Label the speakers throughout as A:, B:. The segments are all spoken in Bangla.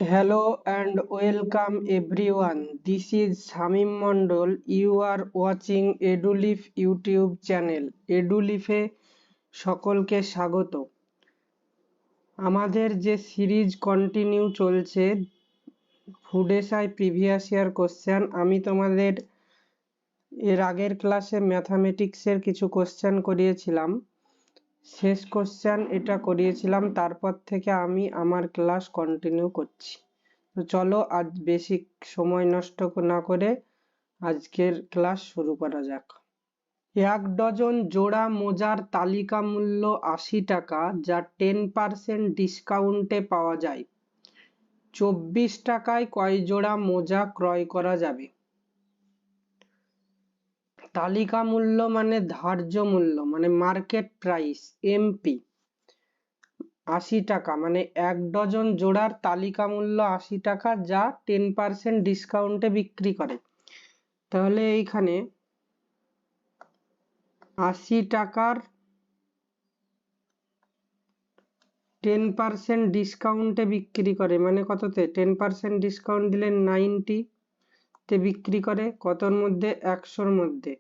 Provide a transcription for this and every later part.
A: Hello and welcome everyone. This is Shamim Mondol. You are watching EduLeaf YouTube channel. EduLeaf এ সকলকে স্বাগত। আমাদের যে সিরিজ কন্টিনিউ চলছে food SI previous year question, আমি তোমাদের এর আগের ক্লাসে ম্যাথামেটিক্সের কিছু কোশ্চেন করিয়েছিলাম, শেষ কোশ্চেন এটা করিয়েছিলাম, তারপর থেকে আমি আমার ক্লাস কন্টিনিউ করছি। তো চলো আজ বেশি সময় নষ্ট না করে আজকের ক্লাস শুরু করা যাক। 1 ডজন জোড়া মোজার তালিকা মূল্য 80 টাকা, যা 10% ডিসকাউন্টে পাওয়া যায়। 24 টাকায় কয় জোড়া মোজা ক্রয় করা যাবে? তালিকা মূল্য মানে ধার্য মূল্য, মানে মার্কেট প্রাইস, এমপি। 80 টাকা মানে 1 ডজন জোড়ার তালিকা মূল্য 80 টাকা, যা 10% ডিসকাউন্টে বিক্রি করে। তাহলে এইখানে 80 টাকার 10% ডিসকাউন্টে বিক্রি করে, মানে কততে? 10% ডিসকাউন্ট দিলে 90 তে বিক্রি করে, কতর মধ্যে? 100-র মধ্যে।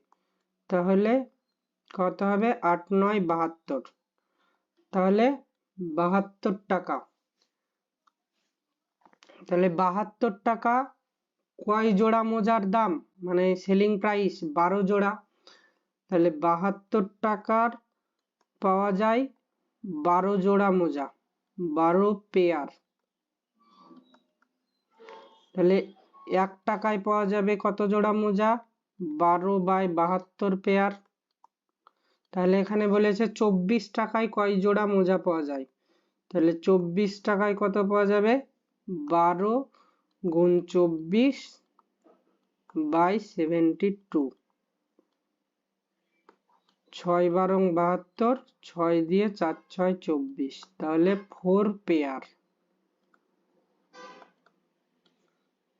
A: তাহলে কত হবে? 8 9 72, তাহলে 72 টাকা। তাহলে 72 টাকা কয় জোড়া মোজার দাম, মানে সেলিং প্রাইস 12 জোড়া। তাহলে 72 টাকার পাওয়া যায় 12 জোড়া মোজা, 12 পেয়ার। তাহলে 1 টাকায় পাওয়া যাবে কত জোড়া মোজা? 12/72 পেয়ার। তাহলে এখানে বলেছে 24 টাকায় কয় জোড়া মোজা পাওয়া যায়। তাহলে 24 টাকায় কত পাওয়া যাবে? 12 গুণ 24/72। 6 12 72, 6 দিয়ে 4 6 24, তাহলে 4 পেয়ার।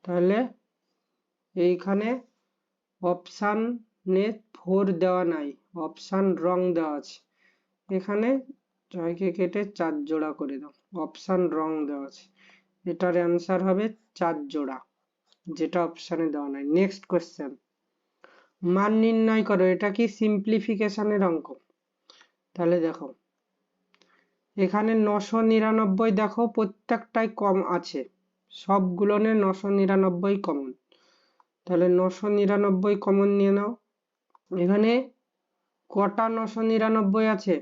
A: তাহলে এইখানে অপশানে 4 দেওয়া নাই, অপশান রং দেওয়া আছে। এখানে 6 কে কেটে 4 জোড়া করে দাও, অপশান রং দেওয়া আছে। এটার অ্যান্সার হবে 4 জোড়া, যেটা অপশানে দেওয়া নাই। নেক্সট কোশ্চেন, মান নির্ণয় করো। এটা কি সিম্পলিফিকেশনের অঙ্ক? তাহলে দেখো এখানে 999, দেখো প্রত্যেকটাই কম আছে, সবগুলোনে 999 কমন। তাহলে 999 কমন নিয়ে নাও। এখানে কটা 999 আছে?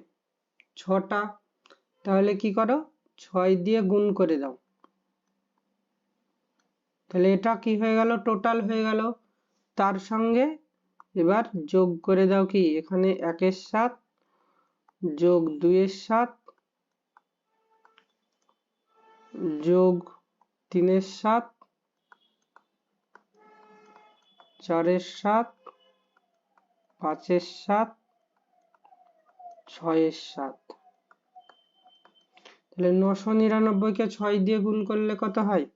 A: 6টা। তাহলে কি করো? 6 দিয়ে গুণ করে দাও। তাহলে এটা কি হয়ে গেল? টোটাল হয়ে গেল। তার সঙ্গে এবার যোগ করে দাও কি, এখানে 1 এর 7 যোগ 2 এর 7 যোগ 3 এর 7 4 এর 7 5 এর 7 6 এর 7। তাহলে 999 কে 6 দিয়ে গুণ করলে কত হয়?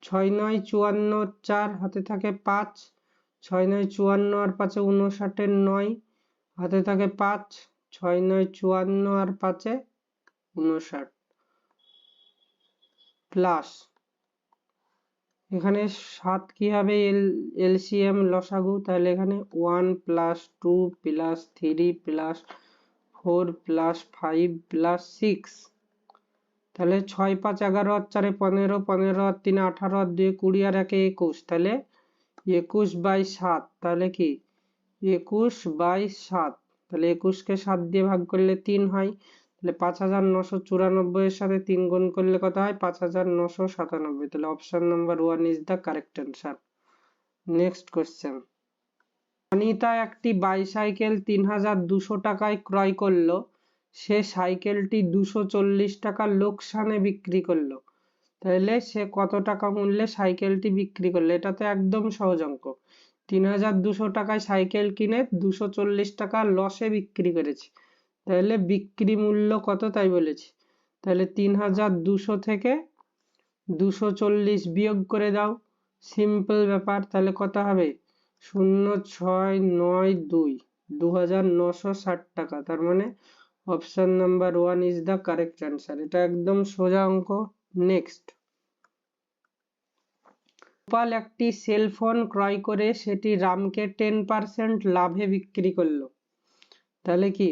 A: 6 9 54, 4 হাতে থাকে 5, 6 9 54 আর 5 59 এর 9 হাতে থাকে 5, 6 9 54 আর 5 59 প্লাস এখানে 7 কি হবে? এলসিএম লসাগু। তাহলে এখানে 1 plus 2 plus 3 plus 4 plus 5 plus 6। তাহলে 6 5 11 আর 4 15, 15 আর 3 18 আর 2 20 আর 1 21, তাহলে 21/7। তাহলে কি 21/7। তাহলে 21 কে 7 দিয়ে ভাগ করলে 3 হয়। তাহলে 5994 এর সাথে 3 গুণ করলে কত হয়? 5997। তাহলে option number 1 is the correct answer. Next question, Anita একটি বাইসাইকেল 3200 টাকায় ক্রয় করলো। সে সাইকেলটি 240 টাকা লোকসানে বিক্রি করলো। তাহলে সে কত টাকা মূল্যে সাইকেলটি বিক্রি করলো? এটা তো একদম সহজ অঙ্ক। 3200 টাকায় সাইকেল কিনে 240 টাকা লসে বিক্রি করেছে। তাহলে বিক্রি মূল্য কত তাই বলেছি। তাহলে 3200 থেকে 240 বিয়োগ করে দাও, সিম্পল ব্যাপার। তাহলে কত হবে? 0692, 2960 টাকা। তার মানে option number 1 is the correct answer. এটা একদম সোজা অঙ্ক, নেক্সট, গোপাল একটি সেল ফোন ক্রয় করে সেটি রামকে 10% লাভে বিক্রি করলো। তাহলে কি,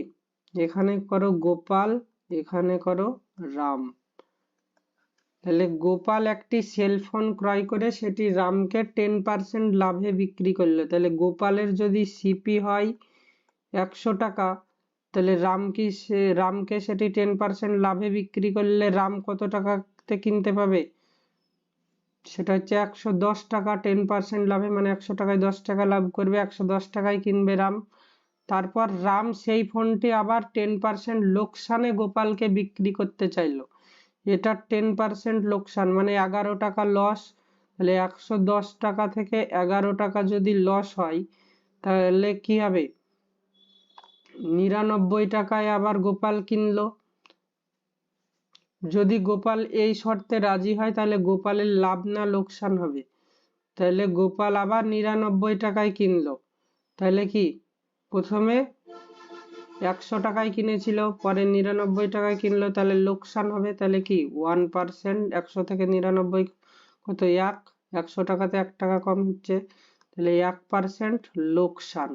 A: এখানে করো গোপাল, এখানে করো রাম। তাহলে গোপাল একটি সেল ফোন ক্রয় করে সেটি রামকে 10% লাভে বিক্রি করলো। তাহলে গোপালের যদি সিপি হয় 100 টাকা, তাহলে রামকে সেটি 10% লাভে বিক্রি করলে রাম কত টাকাতে কিনতে পাবে? সেটা হচ্ছে 110 টাকা। 10% লাভে মানে 100 টাকায় 10 টাকা লাভ করবে, 110 টাকায় কিনবে রাম। তারপর রাম সেই ফোনটি আবার 10% লোকসানে গোপালকে বিক্রি করতে চাইলো। এটা 10% লোকসান মানে 11 টাকা লস। তাহলে 110 টাকা থেকে 11 টাকা যদি লস হয় তাহলে কি হবে? 99 টাকায় আবার গোপাল কিনলো। যদি গোপাল এই শর্তে রাজি হয় তাহলে গোপালের লাভ না লোকসান হবে? তাহলে গোপাল আবার 99 টাকায় কিনলো। তাহলে কি, প্রথমে 100 টাকায় কিনেছিল, পরে 99 টাকায় কিনলো, তাহলে লোকসান হবে। তাহলে কি 1%, 100 থেকে 99 কত? 1, 100 টাকাতে 1 টাকা কম হচ্ছে, তাহলে 1% লোকসান।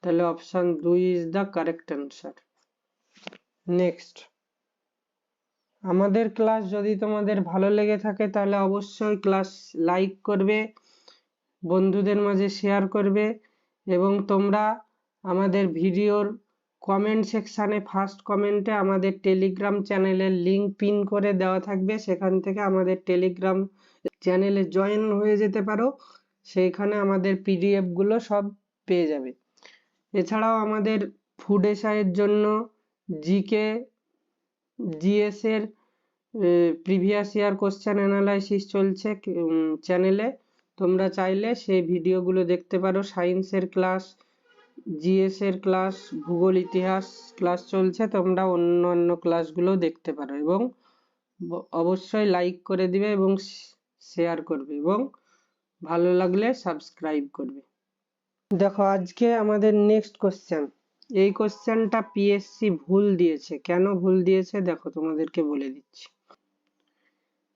A: তাহলে option 2 is the correct answer. Next, আমাদের ক্লাস যদি তোমাদের ভালো লেগে থাকে তাহলে অবশ্যই ক্লাস লাইক করবে, বন্ধুদের মাঝে শেয়ার করবে, এবং তোমরা আমাদের ভিডিওর কমেন্ট সেকশানে ফার্স্ট কমেন্টে আমাদের টেলিগ্রাম চ্যানেলের লিঙ্ক পিন করে দেওয়া থাকবে, সেখান থেকে আমাদের টেলিগ্রাম চ্যানেলে জয়েন হয়ে যেতে পারো। সেইখানে আমাদের পিডিএফ গুলো সব পেয়ে যাবে। এছাড়াও আমাদের ফুড এসআইয়ের জন্য জিকে জিএস এর প্রিভিয়াস ইয়ার কোশ্চেন অ্যানালাইসিস চলছে চ্যানেলে। তোমরা চাইলে সেই ভিডিওগুলো দেখতে পারো। সায়েন্সের ক্লাস, জিএস এর ক্লাস, ভূগোল ইতিহাস ক্লাস চলছে, তোমরা অন্যান্য ক্লাসগুলো দেখতে পারো। এবং অবশ্যই লাইক করে দিবে এবং শেয়ার করবে, এবং ভালো লাগলে সাবস্ক্রাইব করবে। দেখো আজকে আমাদের নেক্সট কোশ্চেন। এই কোশ্চেনটা পিএসসি ভুল দিয়েছে। কেন ভুল দিয়েছে দেখো তোমাদেরকে বলে দিচ্ছি।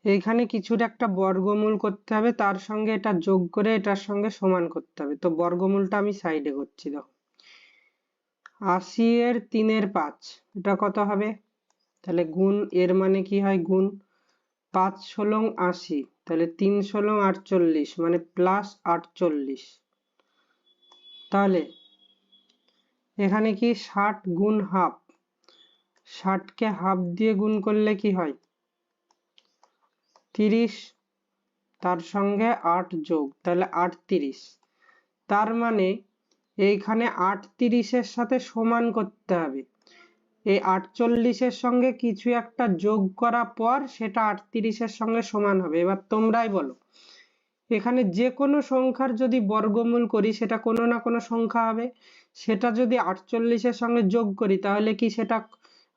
A: এইখানে কিছুর একটা বর্গমূল করতে হবে, তার সঙ্গে এটা যোগ করে এটার সঙ্গে সমান করতে হবে। তো বর্গমূলটা আমি সাইডে করছি। দেখো 80 এর 3/5 এটা কত হবে? তাহলে গুণ, এর মানে কি হয় গুণ। 5 ষোলং 80, তাহলে 3 ষোলং 48 মানে প্লাস 48। তাহলে এখানে কি 60 গুণ হাফ, 60 কে হাফ দিয়ে গুণ করলে কি হয়? 30, তার সঙ্গে 8 যোগ, তাহলে 38। তার মানে এইখানে 38 এর সাথে সমান করতে হবে। এই 48 এর সঙ্গে কিছু একটা যোগ করার পর সেটা 38 এর সঙ্গে সমান হবে। এবার তোমরাই বলো, এখানে যে কোনো সংখ্যার যদি বর্গমূল করি সেটা কোনো না কোনো সংখ্যা হবে। সেটা যদি 48 এর সঙ্গে যোগ করি তাহলে কি সেটা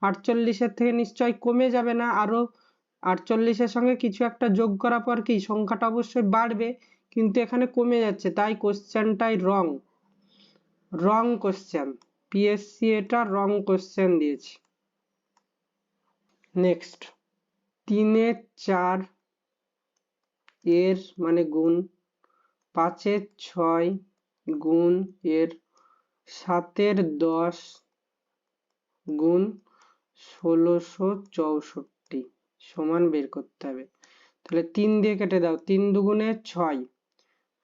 A: 48 এর থেকে নিশ্চয়ই কমে যাবে না? আরো 48 এর সঙ্গে কিছু একটা যোগ করার পর কি সংখ্যাটা অবশ্যই বাড়বে, কিন্তু এখানে কমে যাচ্ছে। তাই কোশ্চেনটাই রং কোশ্চেন। পিএসসি এটা রং কোশ্চেন দিয়েছে। নেক্সট, 3 4 এর মানে গুণ, 5 6 গুণ এর 7 10 গুণ 1664 সমান বের করতে হবে। তাহলে 3 দিয়ে কেটে দাও, 3 দুগুণে 6,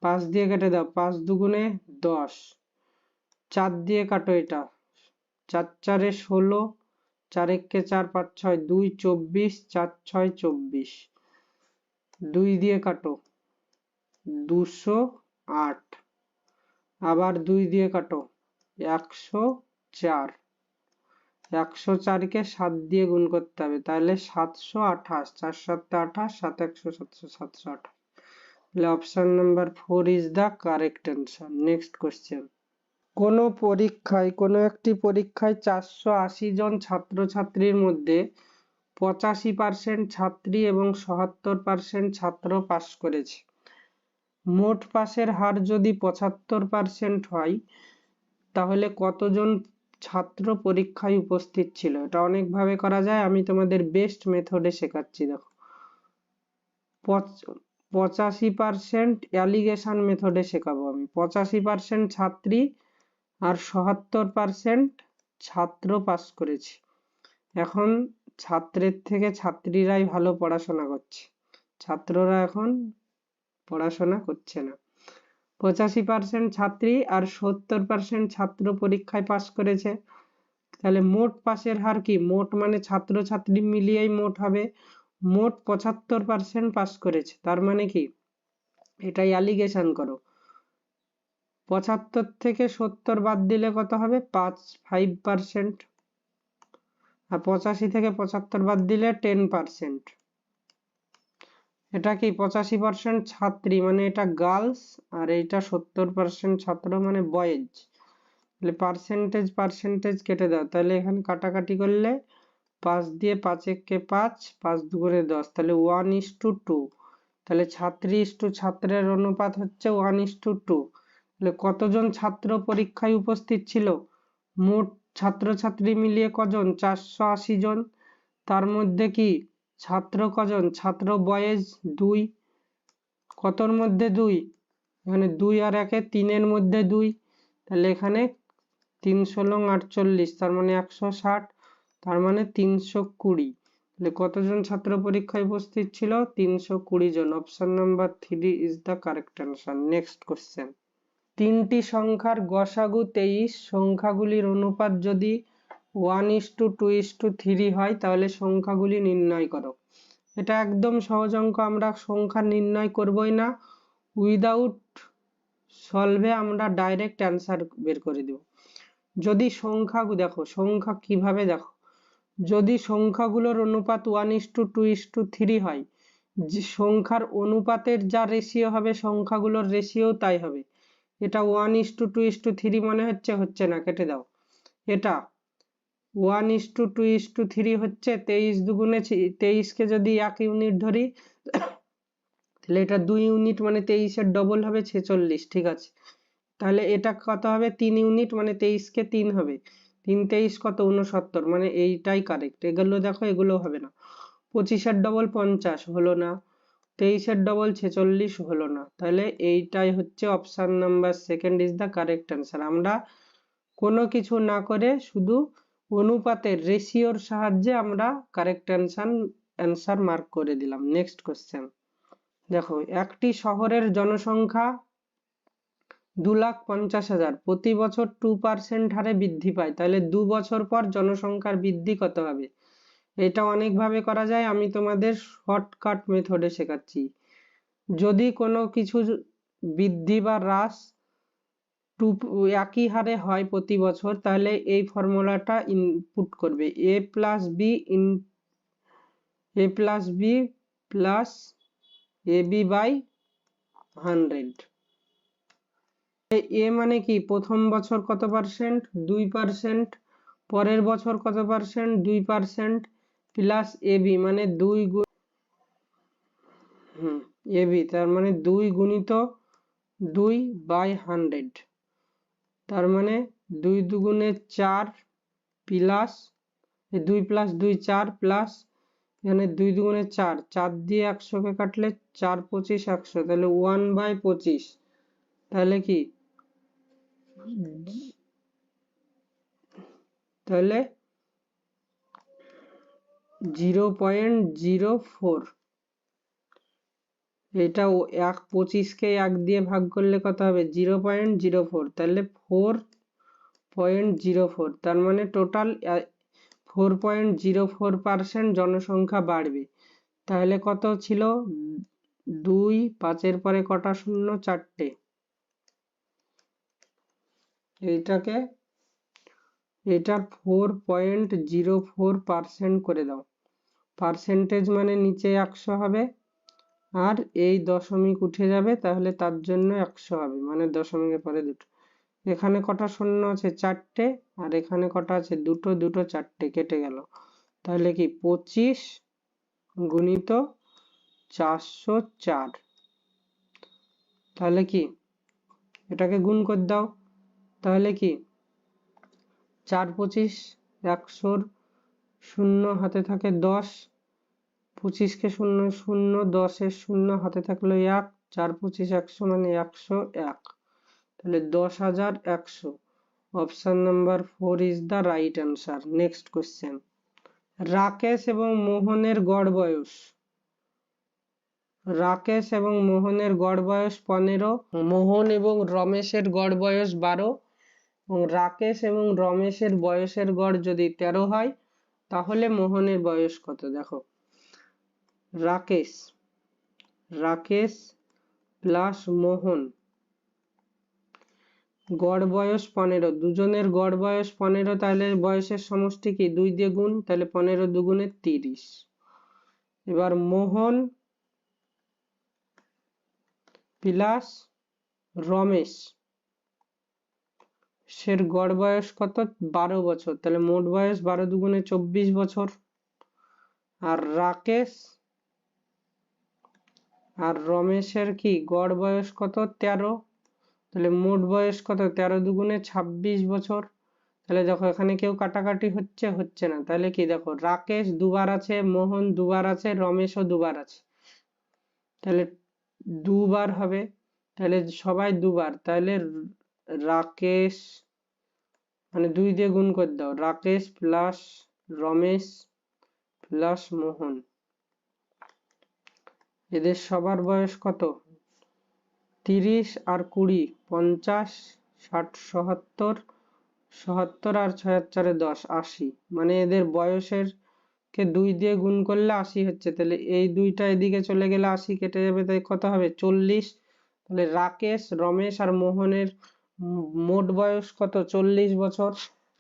A: 5 দিয়ে কেটে দাও, 5 দুগুণে 10, 4 দিয়ে কাটো, এটা 4 4 16, 4 1 4 5 6 2 24, 4 6 24, 2 দিয়ে কাটো 208, আবার 2 দিয়ে কাটো 104, 104 কে 7 দিয়ে গুণ করতে হবে, তাহলে 728, 4 7 28, 7 100 728। তাহলে option number 4 is the correct answer. Next question, কোনো একটি পরীক্ষায় 480 জন ছাত্রছাত্রীর মধ্যে 85% ছাত্রী এবং 77% ছাত্র পাস করেছে। মোট পাসের হার যদি 75% হয় তাহলে কতজন ছাত্র পরীক্ষায় উপস্থিত ছিল। এটা অনেকভাবে করা যায়, আমি তোমাদের বেস্ট মেথডে শেখাচ্ছি। দেখো 85% অ্যালিগেশন মেথডে শেখাবো আমি। 85% ছাত্রী আর 77% ছাত্র পাস করেছে। এখন ছাত্রের থেকে ছাত্রীরাই ভালো পড়াশোনা করছে, ছাত্ররা এখন পড়াশোনা করছে না। 85% ছাত্রী আর 70% ছাত্র পরীক্ষায় পাস করেছে। তাহলে মোট পাসের হার কি? মোট মানে ছাত্র ছাত্রী মিলিয়েই মোট হবে। মোট 75% পাস করেছে, তার মানে কি? এটাই অ্যালিগেশন করো। 75 থেকে 70 বাদ দিলে কত হবে? 5%। আর 85 থেকে 75 বাদ দিলে 10%। এটা কি 85% ছাত্রী মানে এটা গার্লস, আর এটা 70% ছাত্র মানে বয়েজ। তাহলে পার্সেন্টেজ কেটে দাও। তাহলে এখানে কাটাকাটি করলে 5 দিয়ে 5 একে 5, 5 দুগুণে 10, তাহলে 1:2। তাহলে ছাত্রী ইস্টু ছাত্রের অনুপাত হচ্ছে 1:2। তাহলে কতজন ছাত্র পরীক্ষায় উপস্থিত ছিল? মোট ছাত্রছাত্রী মিলিয়ে কজন? 480 জন। তার মধ্যে কি ছাত্র কজন? ছাত্র বয়েজ 2। কতর মধ্যে 2? এখানে 2 আর 1 3-এর মধ্যে 2। তাহলে এখানে 3 × 48, তার মানে 160, তার মানে 320। তাহলে কতজন ছাত্র পরীক্ষায় উপস্থিত ছিল? 320 জন। Option number 3 is the correct answer. Next question. তিনটি সংখ্যার গসাগু 23, সংখ্যাগুলির অনুপাত যদি 1:2:3 হয় তাহলে সংখ্যাগুলি নির্ণয় করো। এটা একদম সহজ অঙ্ক, আমরা সংখ্যা নির্ণয় করবই না, উইদাউট সলভে আমরা ডাইরেক্ট অ্যান্সার বের করে দেব। যদি সংখ্যা দেখো, সংখ্যা কিভাবে দেখো, যদি সংখ্যাগুলোর অনুপাত 1:2:3 হয়, যে সংখ্যার অনুপাতের যা রেশিও হবে সংখ্যাগুলোর রেশিও তাই হবে। এটা 1:2:3 মনে হচ্ছে না, কেটে দাও। এটা 1:2:3 হচ্ছে 23 দুগুণে 23কে যদি 1 ইউনিট ধরি তাহলে এটা 2 ইউনিট মানে 23-এর ডবল হবে 46। ঠিক আছে, তাহলে এটা কত হবে? 3 ইউনিট মানে 23কে 3 হবে। 3 23 কত? 69, মানে এইটাই কারেক্ট। এগুলো দেখো, এগুলো হবে না। 25-এর ডবল 50 হলো না, 23-এর ডবল 46 হলো না। তাহলে এইটাই হচ্ছে option number 2 is the correct answer. আমরা কোনো কিছু না করে শুধু অনুপাতের রেশিওর সাহায্যে আমরা কারেক্ট অ্যান্সার মার্ক করে দিলাম। Next question. দেখো একটি শহরের জনসংখ্যা 2,50,000 প্রতি বছর 2% হারে বৃদ্ধি পায়, তাহলে 2 বছর পর জনসংখ্যার বৃদ্ধি কত হবে? এটা অনেকভাবে করা যায়, আমি তোমাদের শর্টকাট মেথডে শেখাচ্ছি। যদি কোনো কিছু বৃদ্ধি বা হ্রাস একই হারে হয় প্রতি বছর, তাহলে এই ফর্মুলাটা ইনপুট করবে, a plus B plus ab by 100। এ মানে কি? প্রথম বছর কত পার্সেন্ট? 2%। পরের বছর কত পার্সেন্ট? 2%। প্লাস এবি মানে 2 গুণ এবি, তার মানে 2 গুণিত 2/100, তার মানে 2 দুগুণে 4 প্লাস 2 প্লাস 2 4 প্লাস এখানে 2 দুগুণে 4, 4 দিয়ে 100কে কাটলে 4 25 100, তাহলে 1/25। তাহলে কি? তাহলে 0.04। এটা 25কে 1 দিয়ে ভাগ করলে কত হবে? 0.04, তাহলে 4.04, তার মানে টোটাল 4.04% জনসংখ্যা বাড়বে। তাহলে কত ছিল? 2, 5-এর পরে কটা শূন্য? 4টে। এটা 4.04% করে দাও। পার্সেন্টেজ মানে নিচে 100 হবে, আর এই দশমিক উঠে যাবে, তাহলে তার জন্য 100 হবে, মানে দশমিকের পরে দুটো। এখানে কটা শূন্য আছে? 4টে, আর এখানে কটা আছে? দুটো, 4টে কেটে গেল। তাহলে কি 25 গুণিত 404, তাহলে কি এটাকে গুণ করে দাও। তাহলে কি 4 25 100 শূন্য হাতে থাকে 10, 25 কে শূন্য শূন্য, 10 এর শূন্য হাতে থাকলো 1, 4 25 100 মানে 101, তাহলে 10,100। Option number 4 is the right answer. Next question, Rakesh এবং মোহনের গড় বয়স। রাকেশ এবং মোহনের গড় বয়স 15, মোহন এবং রমেশের গড় বয়স 12, এবং রাকেশ এবং রমেশের বয়সের গড় যদি 13 হয় তাহলে মোহনের বয়স কত? দেখো, রাকেশ প্লাস মোহন গড় বয়স 15, দুজনের গড় বয়স 15, তাহলে বয়সের সমষ্টি কি 2 দিয়ে গুণ, তাহলে 15 দুগুণে 30। এবার মোহন প্লাস রমেশ সের গড় বয়স কত? 12 বছর, তাহলে মোট বয়স 12 দুগুণে 24 বছর। আর রাকেশ আর রমেশের কি গড় বয়স কত? 13, তাহলে মোট বয়স কত? 13 দুগুণে 26 বছর। তাহলে দেখো এখানে কেউ কাটাকাটি হচ্ছে না, তাহলে কি দেখো রাকেশ দুবার আছে, মোহন দুবার আছে, রমেশও দুবার আছে, তাহলে দুবার হবে, তাহলে সবাই দুবার, তাহলে রাকেশ মানে 2 দিয়ে গুণ করে দাও, রাকেশ প্লাস রমেশ প্লাস মোহন, এদের সবার বয়স কত? 30 আর 20 50, 60 77, 77 আর 6 10 80, মানে এদের বয়সের কে 2 দিয়ে গুণ করলে 80 হচ্ছে, তাহলে এই দুইটা এদিকে চলে গেলে 80 কেটে যাবে, তাই কত হবে? 40। তাহলে রাকেশ রমেশ আর মোহনের মোট বয়স কত? 40 বছর।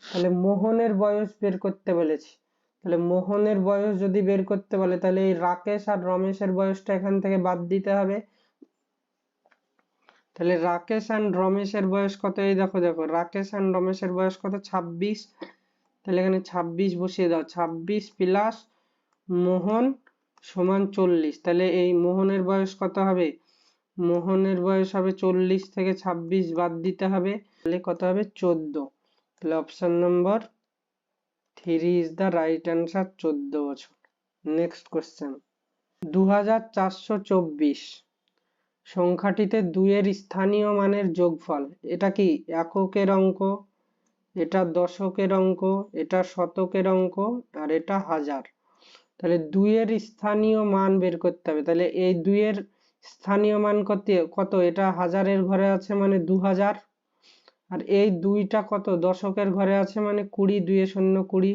A: তাহলে মোহনের বয়স বের করতে বলেছি, তাহলে মোহনের বয়স যদি বের করতে বলে তাহলে এই রাকেশ আর রমেশের বয়সটা এখান থেকে বাদ দিতে হবে, তাহলে রাকেশ এন্ড রমেশের বয়স কত? এই দেখো রাকেশ এন্ড রমেশের বয়স কত? 26, তাহলে এখানে 26 বসিয়ে দাও, 26 প্লাস মোহন সমান 40, তাহলে এই মোহনের বয়স কত হবে? মোহনের বয়স হবে 40 থেকে 26 বাদ দিতে হবে, তাহলে কত হবে? 14। তাহলে option number 3 is the right answer, 14 বছর। নেক্সট কোশ্চেন, 2424 সংখ্যাটিতে 2 এর স্থানীয় মানের যোগফল। এটা কি এককের অঙ্ক, এটা দশকের অঙ্ক, এটা শতকের অঙ্ক, আর এটা হাজার। তাহলে 2 এর স্থানীয় মান বের করতে হবে, তাহলে এই 2 এর স্থানীয় মান কত? এটা হাজারের ঘরে আছে মানে 2000, আর এই 2টা কত? দশকের ঘরে আছে মানে 20, 2 এ 0 20,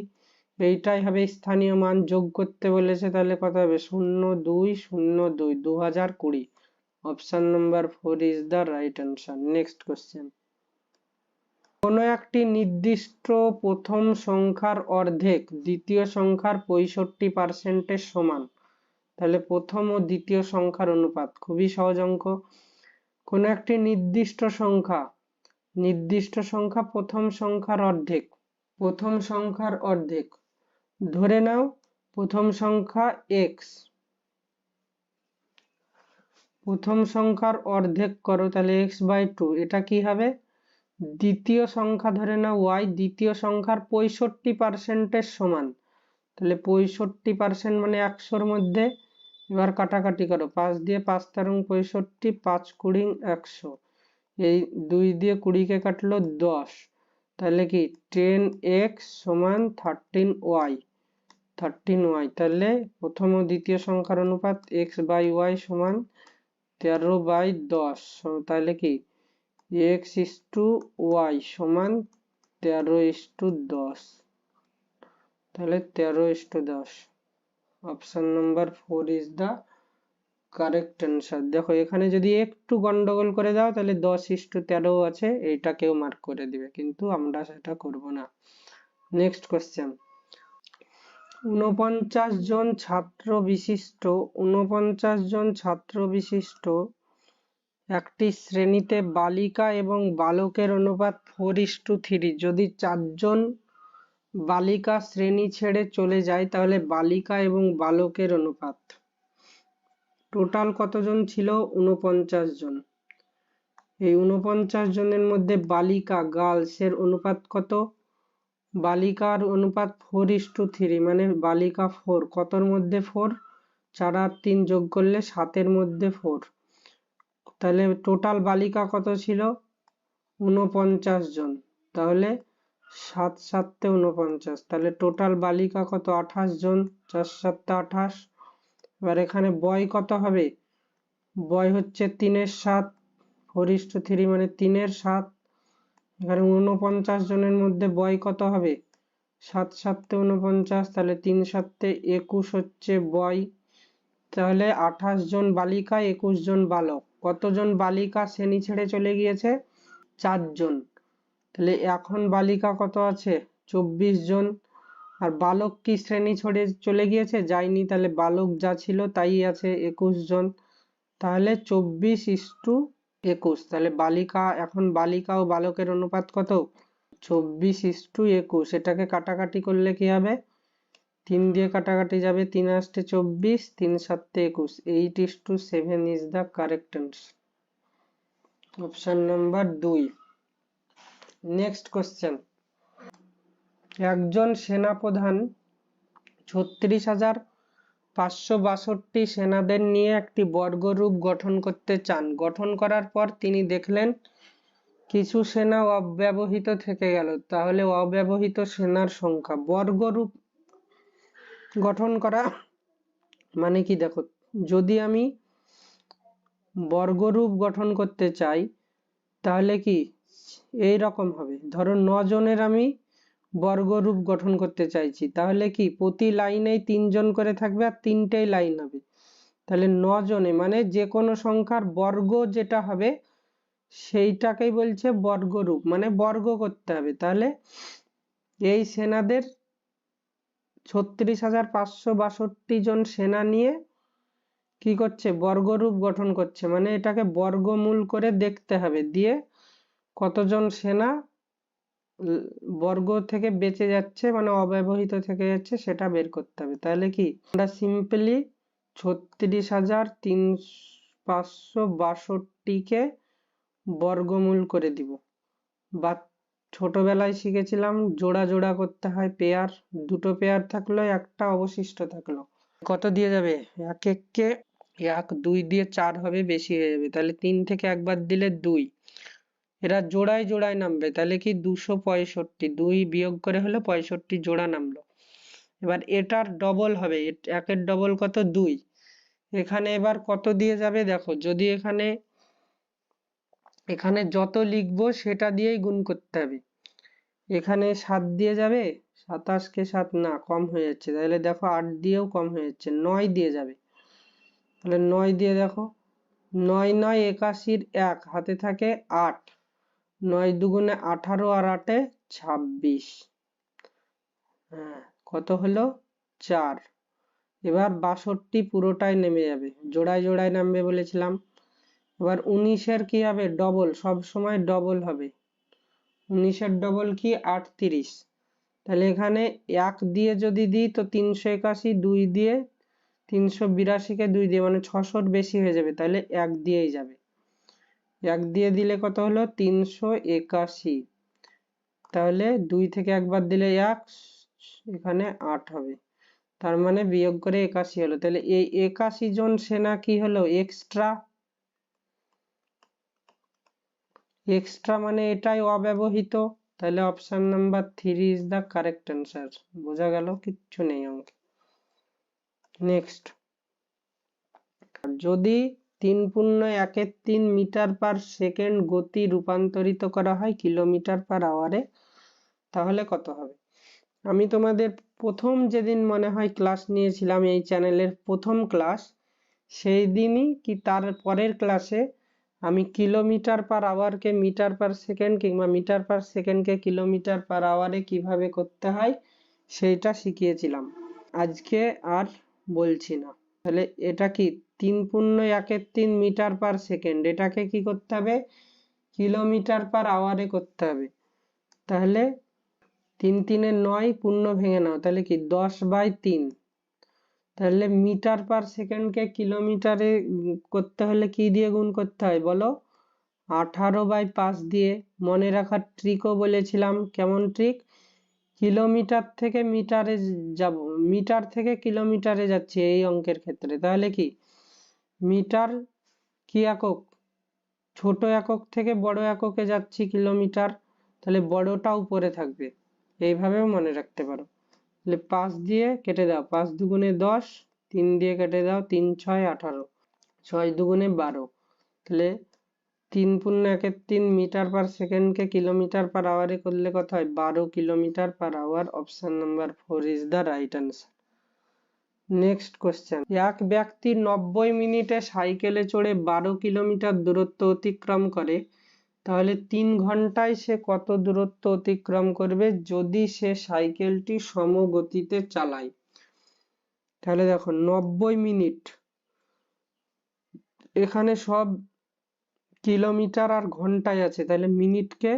A: এইটাই হবে স্থানীয় মান, যোগ করতে বলেছে, তাহলে কত হবে? 0202, 2020। Option number 4 is the right answer. Next question, কোনো একটি নির্দিষ্ট প্রথম সংখ্যার অর্ধেক দ্বিতীয় সংখ্যার 65% সমান, তাহলে প্রথম ও দ্বিতীয় সংখ্যার অনুপাত। খুবই সহজ অঙ্ক। কোনো একটি নির্দিষ্ট সংখ্যা প্রথম সংখ্যার অর্ধেক, ধরে নাও প্রথম সংখ্যা x, প্রথম সংখ্যার অর্ধেক করো, তাহলে x/2, এটা কি হবে? দ্বিতীয় সংখ্যা ধরে নাও y, দ্বিতীয় সংখ্যার 65% সমান, তাহলে 65% মানে 100-র মধ্যে, এবার কাটাকাটি করো, 5 দিয়ে 5 তেরং 65, 5 20 100, এই 2 দিয়ে 20 কে কাটলো 10, তাহলে কি 10x সমান 13y, তাহলে প্রথম ও দ্বিতীয় সংখ্যার অনুপাত x/y সমান 13/10, তাহলে কি x/y সমান 13:10, তাহলে 13:10। Option number 4 is the correct answer. দেখো এখানে যদি একটু গন্ডগোল করে দাও তাহলে 10:13 আছে, এইটা কেউ মার্ক করে দিবে, কিন্তু আমরা সেটা করব না। নেক্সট কোশ্চেন, 49 জন ছাত্র বিশিষ্ট একটি শ্রেণীতে বালিকা এবং বালকের অনুপাত 4:3, যদি 4 জন বালিকা শ্রেণী ছেড়ে চলে যায় তাহলে বালিকা এবং বালকের অনুপাত। টোটাল কতজন ছিল? 49 জন। এই 49 জনের মধ্যে বালিকা গার্লস এর অনুপাত কত? বালিকার অনুপাত 4:3, মানে বালিকা 4, কতর মধ্যে 4, 4 আর 3 যোগ করলে 7-এর মধ্যে 4। তাহলে টোটাল বালিকা কত ছিল? 49 জন। তাহলে 7 7 49, তাহলে টোটাল বালিকা কত? 28 জন, 4 7 28। এবার এখানে বয় কত হবে? বয় হচ্ছে 3-এর 7, 4:3 মানে 3-এর 7। এখানে 49 জনের মধ্যে বয় কত হবে? 7 7 49, তাহলে 3 7 21 হচ্ছে বয়। তাহলে 28 জন বালিকা, 21 জন বালক। কতজন বালিকা শ্রেণী ছেড়ে চলে গিয়েছে? 4 জন। তাহলে এখন বালিকা কত আছে? 24 জন। আর বালক কি শ্রেণী ছেড়ে চলে গিয়েছে? যায়নি, তাহলে বালক যা ছিল তাই আছে, 21 জন। তাহলে 24:21। তাহলে বালিকা, এখন বালিকা ও বালকের অনুপাত কত? 24:21। এটাকে কাটাকাটি করলে কি হবে? 3 দিয়ে কাটাকাটি যাবে, 3 আসতে 24, 3 7 21। 8:7 is the correct answer. Option number 2। Next question. একজন সেনাপ্রধান 36,562 সেনাদের নিয়ে একটি বর্গরূপ গঠন করতে চান। গঠন করার পর তিনি দেখলেন কিছু সেনা অব্যবহৃত থেকে গেল। তাহলে অব্যবহৃত সেনার সংখ্যা। বর্গরূপ গঠন করা মানে কি? দেখো, যদি আমি বর্গরূপ গঠন করতে চাই তাহলে কি এই রকম হবে। ধরো 9 জনের আমি বর্গরূপ গঠন করতে চাইছি, তাহলে কি প্রতি লাইনেই 3 জন করে থাকবে আর 3টেই লাইন হবে। তাহলে 9 জনে মানে যে কোনো সংখ্যার বর্গ যেটা হবে সেইটাকেই বলছে বর্গরূপ, মানে বর্গ করতে হবে। তাহলে এই সেনাদের 36,562 জন সেনা নিয়ে কি করছে? বর্গরূপ গঠন করছে, মানে এটাকে বর্গমূল করে দেখতে হবে, দিয়ে কতজন সেনা বর্গ থেকে বেঁচে যাচ্ছে, মানে অব্যবহৃত থেকে যাচ্ছে, সেটা বের করতে হবে। তাহলে কি আমরা সিম্পলি 36,562 বর্গমূল করে দিব। বা ছোটবেলায় শিখেছিলাম জোড়া জোড়া করতে হয়, পেয়ার, দুটো পেয়ার থাকলো, একটা অবশিষ্ট থাকলো, কত দিয়ে যাবে? 1 1 কে 1, 2 দিয়ে 4 হবে, বেশি হয়ে যাবে। তাহলে 3 থেকে একবার দিলে 2, এরা জোড়ায় জোড়ায় নামবে। তাহলে কি 265, 2 বিয়োগ করে হলো 65 জোড়া নামলো। এবার এটার ডবল হবে, একের ডবল কত? 2। এখানে এবার কত দিয়ে যাবে? দেখো, যদি এখানে যত লিখবো সেটা দিয়েই গুণ করতে হবে। এখানে 7 দিয়ে যাবে, 27 কে 7 না, কম হয়ে যাচ্ছে। তাহলে দেখো 8 দিয়েও কম হয়ে যাচ্ছে, 9 দিয়ে যাবে। তাহলে 9 দিয়ে দেখো, 9 9 81, 1 হাতে থাকে 8, 9 দুগুণে 18 আর 8-এ 26। হ্যাঁ, কত হলো? 4। এবার 62 পুরোটাই নেমে যাবে, জোড়ায় জোড়ায় নামবে বলেছিলাম। এবার 19-এর কি হবে? ডবল, সব সময় ডবল হবে। 19-এর ডবল কি? 38। তাহলে এখানে 1 দিয়ে যদি দিই তো 381, 2 দিয়ে 382-কে 2 দিয়ে, মানে 600-র বেশি হয়ে যাবে, তাহলে 1 দিয়েই যাবে। 1 দিয়ে দিলে কত হলো? 381। তাহলে 2 থেকে একবার দিলে 1, এখানে 8 হবে, তার মানে বিয়োগ করে 81 হলো। তাহলে এই 81 জন সেনা কি হলো? এক্সট্রা। এক্সট্রা মানে এটাই অব্যবহৃত। তাহলে option number 3 is the correct answer. বোঝা গেল? কিচ্ছু নেই অঙ্কে। নেক্সট, যদি 3.13 মিটার পার সেকেন্ড গতি রূপান্তরিত করা হয় কিলোমিটার পার আওয়ারে, তাহলে কত হবে? আমি তোমাদের প্রথম যেদিন মনে হয় ক্লাস নিয়েছিলাম, এই চ্যানেলের প্রথম ক্লাস, সেই দিনই কি তার পরের ক্লাসে আমি কিলোমিটার পার আওয়ারকে মিটার পার সেকেন্ড কিংবা মিটার পার সেকেন্ডকে কিলোমিটার পার আওয়ারে কিভাবে করতে হয় সেইটা শিখিয়েছিলাম। আজকে আর বলছি না। তাহলে এটা কি 3.13 মিটার পার সেকেন্ড, এটাকে কি করতে হবে? কিলোমিটার পার আওয়ারে করতে হবে। তাহলে 3 3 9, পূর্ণ ভেঙে নাও, তাহলে কি 10/3। তাহলে মিটার পার সেকেন্ডকে কিলোমিটারে করতে হলে কি দিয়ে গুণ করতে হয় বলো? 18/5 দিয়ে। মনে রাখার ট্রিকও বলেছিলাম, কেমন ট্রিক? কিলোমিটার থেকে মিটারে যাব, মিটার থেকে কিলোমিটারে যাচ্ছি এই অঙ্কের ক্ষেত্রে, তাহলে কি মিটার কি একক, ছোট একক থেকে বড় এককে যাচ্ছি কিলোমিটার, তাহলে বড়টা উপরে থাকবে, এইভাবেও মনে রাখতে পারো। তাহলে 5 দিয়ে কেটে দাও, 5 দুগুণে 10, 3 দিয়ে কেটে দাও, 3 6 18, 6 দুগুণে 12, তাহলে 3 পূর্ণ 1 3 মিটার পার সেকেন্ডকে কিলোমিটার পার আওয়ারে করলে কত হয়, 12 kilometre per hour. Option number 4 is the right answer. Next question, এক ব্যক্তি 90 মিনিটে সাইকেলে চড়ে 12 কিলোমিটার দূরত্ব অতিক্রম করে, তাহলে 3 ঘন্টায় সে কত দূরত্ব অতিক্রম করবে যদি সে সাইকেলটি সমগতিতে চালায়। তাহলে দেখো 90 মিনিট, এখানে সব কিলোমিটার আর ঘন্টায় আছে, তাহলে মিনিটকে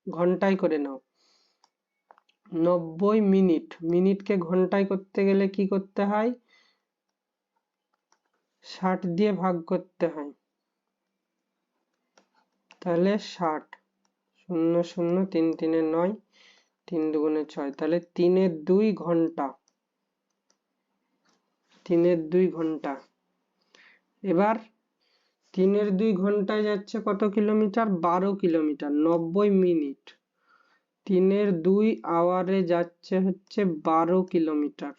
A: ঘন্টায় করে নাও। 90 মিনিট, মিনিটকে ঘন্টায় করতে গেলে কি করতে হয়, 60 দিয়ে ভাগ করতে হয়, তাহলে 60, 0 0 3 3 9, 3 দুগুণে 6, তাহলে 3 2 ঘন্টা, 3 2 ঘন্টা। এবার 3 2 ঘন্টায় যাচ্ছে কত কিলোমিটার, 12 কিলোমিটার। 90 মিনিট 3 2 আওয়ারে যাচ্ছে হচ্ছে 12 কিলোমিটার।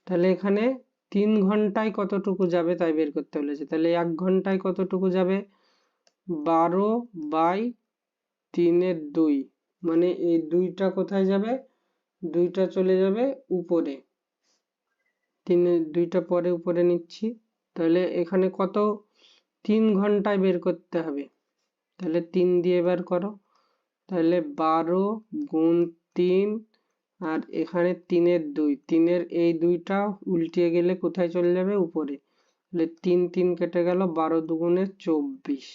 A: তাহলে এখানে 3 ঘন্টায় কতটুকু যাবে তাই বের করতে বলেছে, তাহলে 1 ঘন্টায় কতটুকু যাবে, 12/3 2, মানে এই 2টা কোথায় যাবে, 2টা চলে যাবে উপরে, 3 2টা পরে উপরে নিচ্ছি, তাহলে এখানে কত, 3 ঘন্টায় বের করতে হবে, তাহলে 3 দিয়ে এবার করো, তাহলে 12 গুণ 3, আর এখানে 3 2, 3 এই 2টা উল্টিয়ে গেলে কোথায় চলে যাবে, উপরে, তাহলে 3 3 কেটে গেল, 12 দুগুণে 24,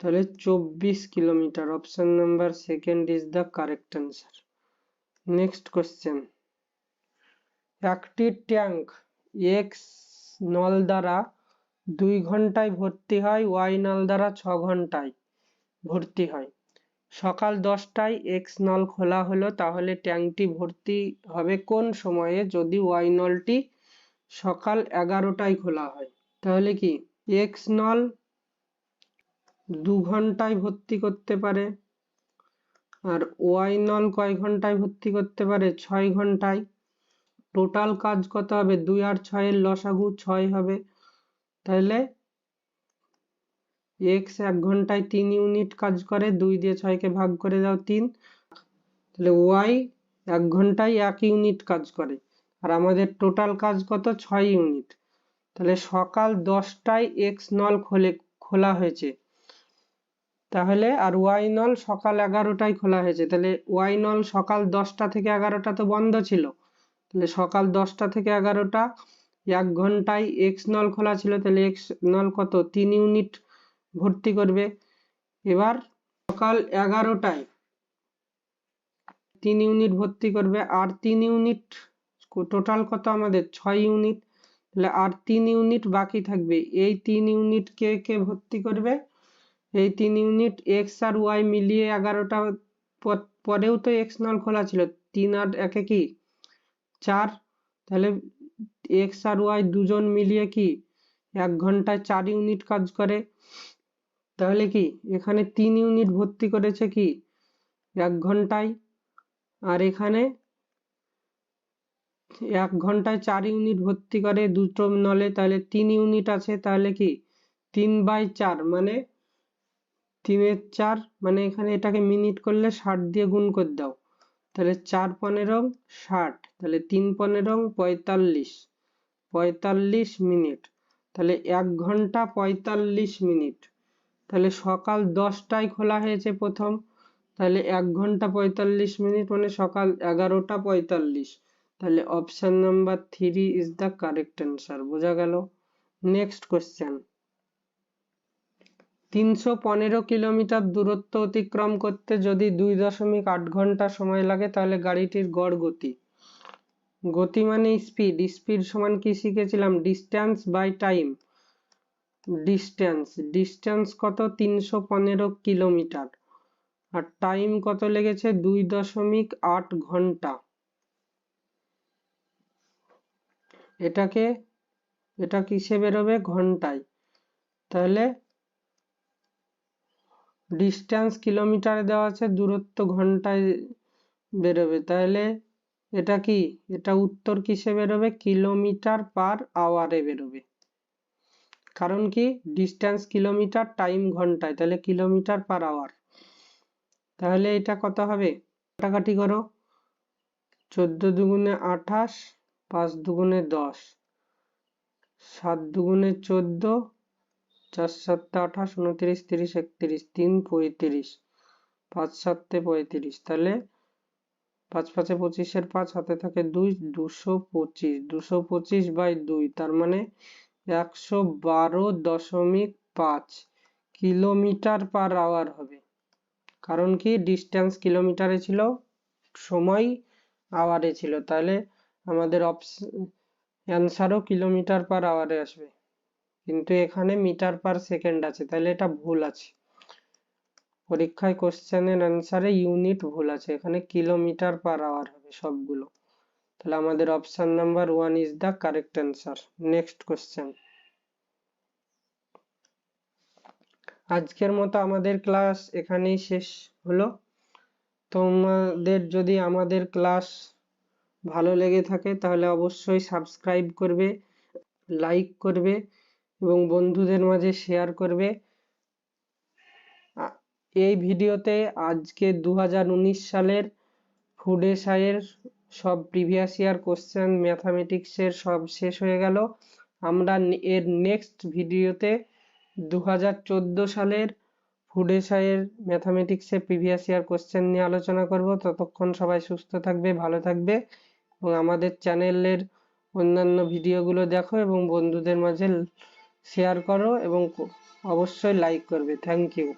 A: তাহলে 24 kilometre. Option number second is the correct answer. Next question, একটি ট্যাঙ্ক এক্স নল দ্বারা 2 ঘন্টায় ভর্তি হয়, ওয়াই নল দ্বারা 6 ঘন্টায় ভর্তি হয়। সকাল 10টায় এক্স নল খোলা হলো, তাহলে ট্যাঙ্কটি ভর্তি হবে কোন সময়ে যদি ওয়াই নলটি সকাল 11টায় খোলা হয়। তাহলে কি এক্স নল 2 ঘন্টায় ভর্তি করতে পারে, আর ওয়াই নল কয় ঘন্টায় ভর্তি করতে পারে, 6 ঘন্টায়। টোটাল কাজ কত হবে, 2 আর 6 এর লসাগু 6 হবে, তাহলে এক্স 1 ঘন্টায় 3 ইউনিট কাজ করে, 2 দিয়ে 6 কে ভাগ করে দাও 3, তাহলে ওয়াই 1 ঘন্টায় 1 ইউনিট কাজ করে, আর আমাদের টোটাল কাজ কত, 6 ইউনিট। তাহলে সকাল 10টায় এক্স নল খোলা হয়েছে, তাহলে আর ওয়াই নল সকাল 11টায় খোলা হয়েছে, তাহলে ওয়াই নল সকাল 10টা থেকে 11টা তো বন্ধ ছিল, তাহলে সকাল 10টা থেকে 11টা 1 ঘন্টায় এক্স নল খোলা ছিল, তাহলে এক্স নল কত, 3 ইউনিট ভর্তি করবে। এবার সকাল 11টায় 3 ইউনিট ভর্তি করবে, আর 3 ইউনিট, টোটাল কত আমাদের 6 ইউনিট, তাহলে আর 3 ইউনিট বাকি থাকবে, এই 3 ইউনিট কে ভর্তি করবে, এই 3 ইউনিট এক্স আর ওয়াই মিলিয়ে 11টা পরেও তো এক্স নল খোলা ছিল, 3 আর 1 কি 4, তাহলে এক্স আর ওয়াই দুজন মিলিয়ে কি 1 ঘন্টায় 4 ইউনিট কাজ করে, তাহলে কি এখানে 3 ইউনিট ভর্তি করেছে কি 1 ঘন্টায়, আর এখানে 1 ঘন্টায় 4 ইউনিট ভর্তি করে দুটো নলে, তাহলে 3 ইউনিট আছে, তাহলে কি 3/4, মানে 3 এর 4, মানে এখানে এটাকে মিনিট করলে 60 দিয়ে গুণ করে দাও, তাহলে 4 15 60, তাহলে 3 15 45 মিনিট, তাহলে 1 ঘন্টা 45 মিনিট। তাহলে সকাল 10টায় খোলা হয়েছে প্রথম, তাহলে 1 ঘন্টা 45 মিনিট মানে সকাল 11টা 45, তাহলে option number 3 is the correct answer. বোঝা গেল। নেক্সট কোশ্চেন, 315 কিলোমিটার দূরত্ব অতিক্রম করতে যদি 2.8 ঘন্টা সময় লাগে, তাহলে গাড়িটির গড় গতি, গতি মানে স্পিড, স্পিড সমান কি শিখেছিলাম, ডিস্টেন্স বাই টাইম, ডিস্টেন্স কত 315 কিলোমিটার, আর টাইম কত লেগেছে 2.8 ঘন্টা। এটা কিসে বেরোবে ঘন্টায়, তাহলে ডিস্টেন্স কিলোমিটারে দেওয়া আছে, দূরত্ব ঘন্টায় বেরোবে, তাহলে এটা কি, এটা উত্তর কিসে বেরোবে কিলোমিটার পার আওয়ারে বেরোবে। কারণ কি ডিস্টেন্স কিলোমিটার, টাইম ঘন্টায়, তাহলে কিলোমিটার পার আওয়ার। তাহলে এটা কত হবে, কাটাকাটি করো, 14 দুগুণে 28, 5 দুগুণে 10, 7 দুগুণে 14, 4 7 28, 29, 30, 31, 3 35, 5 7 35, তাহলে 5 5 25, 5 হাতে থাকে 2, 225, 225/2, তার মানে 112.5 কিলোমিটার পার আওয়ার হবে। কারণ কি ডিস্টেন্স কিলোমিটারে ছিল, সময় আওয়ারে ছিল, তাহলে আমাদের অ্যান্সারও কিলোমিটার পার আওয়ারে আসবে, কিন্তু এখানে মিটার পার সেকেন্ড আছে, তাহলে এটা ভুল আছে। পরীক্ষায় কোশ্চেনের অ্যান্সারে ইউনিট ভুল আছে, এখানে কিলোমিটার পার আওয়ার হবে সবগুলো। তাহলে আমাদের option number 1 is the correct answer. Next question. আজকের মতো আমাদের ক্লাস এখানেই শেষ হলো। তোমাদের যদি আমাদের ক্লাস ভালো লেগে থাকে তাহলে অবশ্যই সাবস্ক্রাইব করবে, লাইক করবে এবং বন্ধুদের মাঝে শেয়ার করবে। এই ভিডিওতে আজকে 2019 সালের ফুড এসআইয়ের সব প্রিভিয়াস ইয়ার কোশ্চেন ম্যাথামেটিক্সের সব শেষ হয়ে গেল। আমরা এর নেক্সট ভিডিওতে 2014 সালের ফুড এসআইয়ের ম্যাথামেটিক্সের প্রিভিয়াস ইয়ার কোশ্চেন নিয়ে আলোচনা করব। ততক্ষণ সবাই সুস্থ থাকবে, ভালো থাকবে এবং আমাদের চ্যানেলের অন্যান্য ভিডিওগুলো দেখো এবং বন্ধুদের মাঝে শেয়ার করো এবং অবশ্যই লাইক করবে। Thank you.